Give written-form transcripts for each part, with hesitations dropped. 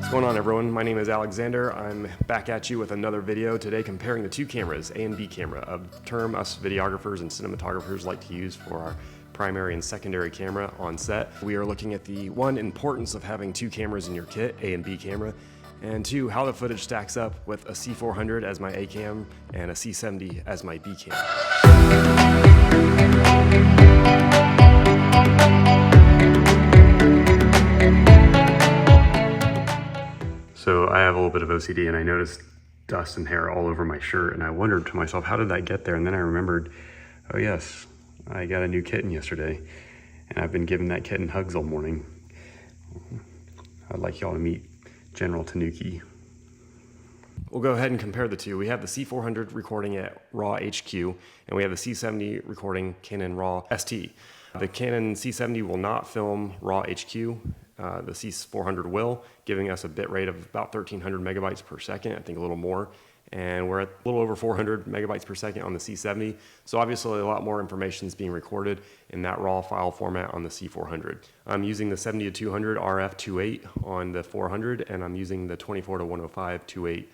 What's going on, everyone? My name is Alexander. I'm back at you with another video today comparing the two cameras, A and B camera, a term us videographers and cinematographers like to use for our primary and secondary camera on set. We are looking at the one, importance of having two cameras in your kit, A and B camera, and two, how the footage stacks up with a C400 as my A cam and a C70 as my B cam. So I have a little bit of OCD and I noticed dust and hair all over my shirt and I wondered to myself, how did that get there? And then I remembered, oh yes, I got a new kitten yesterday and I've been giving that kitten hugs all morning. I'd like y'all to meet General Tanuki. We'll go ahead and compare the two. We have the C400 recording at RAW HQ and we have the C70 recording Canon RAW ST. The Canon C70 will not film RAW HQ. The C400 will, giving us a bit rate of about 1,300 megabytes per second, I think a little more. And we're at a little over 400 megabytes per second on the C70. So obviously a lot more information is being recorded in that RAW file format on the C400. I'm using the 70 to 200 RF 2.8 on the 400, and I'm using the 24 to 105 2.8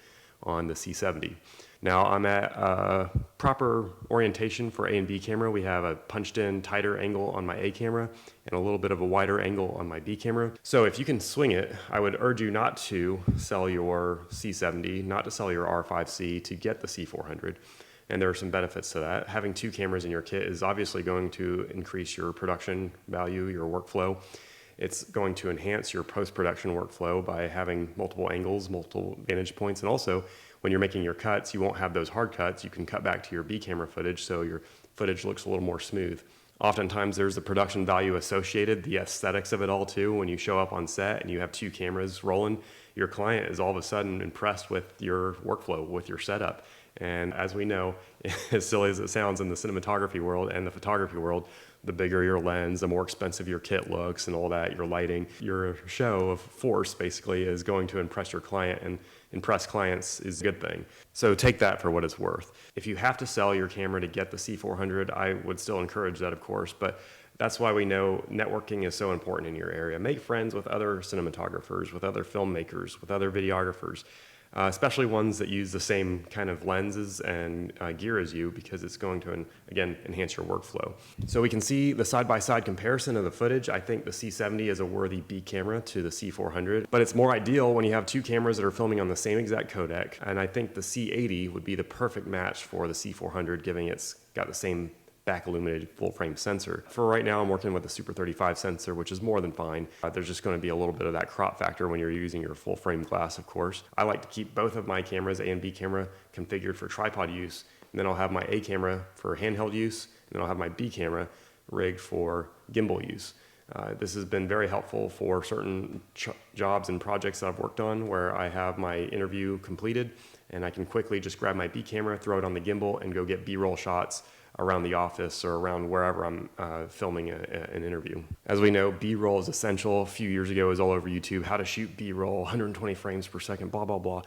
on the C70. Now I'm at proper orientation for A and B camera. We have a punched in tighter angle on my A camera and a little bit of a wider angle on my B camera. So if you can swing it, I would urge you not to sell your C70, not to sell your R5C to get the C400. And there are some benefits to that. Having two cameras in your kit is obviously going to increase your production value, your workflow. It's going to enhance your post-production workflow by having multiple angles, multiple vantage points, and also when you're making your cuts, you won't have those hard cuts. You can cut back to your B camera footage so your footage looks a little more smooth. Oftentimes there's the production value associated, the aesthetics of it all too. When you show up on set and you have two cameras rolling, your client is all of a sudden impressed with your workflow, with your setup. And as we know, as silly as it sounds in the cinematography world and the photography world, the bigger your lens, the more expensive your kit looks and all that, your lighting, your show of force basically is going to impress your client, and impress clients is a good thing. So take that for what it's worth. If you have to sell your camera to get the C400, I would still encourage that, of course, but that's why we know networking is so important in your area. Make friends with other cinematographers, with other filmmakers, with other videographers. Especially ones that use the same kind of lenses and gear as you, because it's going to, again, enhance your workflow. So we can see the side-by-side comparison of the footage. I think the C70 is a worthy B camera to the C400, but it's more ideal when you have two cameras that are filming on the same exact codec, and I think the C80 would be the perfect match for the C400, given it's got the same back illuminated full frame sensor. For right now, I'm working with a Super 35 sensor, which is more than fine. There's just going to be a little bit of that crop factor when you're using your full frame glass, of course. I like to keep both of my cameras, A and B camera, configured for tripod use, and then I'll have my A camera for handheld use, and then I'll have my B camera rigged for gimbal use. This has been very helpful for certain jobs and projects that I've worked on where I have my interview completed and I can quickly just grab my B camera, throw it on the gimbal, and go get B-roll shots around the office or around wherever I'm filming an interview. As we know, B-roll is essential. A few years ago, it was all over YouTube, how to shoot B-roll, 120 frames per second, blah, blah, blah.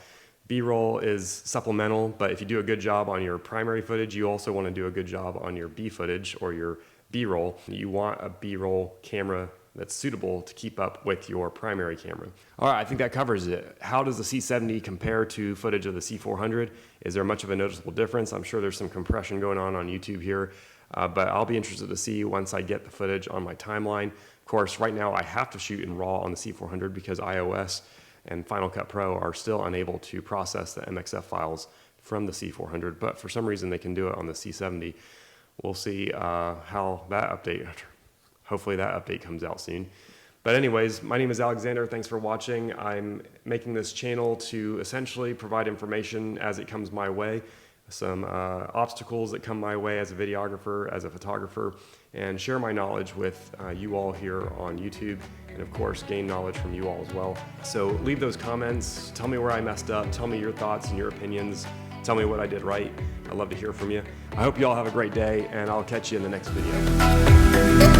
B-roll is supplemental, but if you do a good job on your primary footage, you also want to do a good job on your B footage or your B-roll. You want a B-roll camera that's suitable to keep up with your primary camera. All right, I think that covers it. How does the C70 compare to footage of the C400? Is there much of a noticeable difference? I'm sure there's some compression going on YouTube here, but I'll be interested to see once I get the footage on my timeline. Of course, right now I have to shoot in RAW on the C400 because iOS and Final Cut Pro are still unable to process the MXF files from the C400, but for some reason they can do it on the C70. We'll see how that update, hopefully that update comes out soon. But anyways, my name is Alexander. Thanks for watching. I'm making this channel to essentially provide information as it comes my way, some obstacles that come my way as a videographer, as a photographer, and share my knowledge with you all here on YouTube, and of course gain knowledge from you all as well. So leave those comments, tell me where I messed up, tell me your thoughts and your opinions, tell me what I did right. I'd love to hear from you. I hope you all have a great day, and I'll catch you in the next video.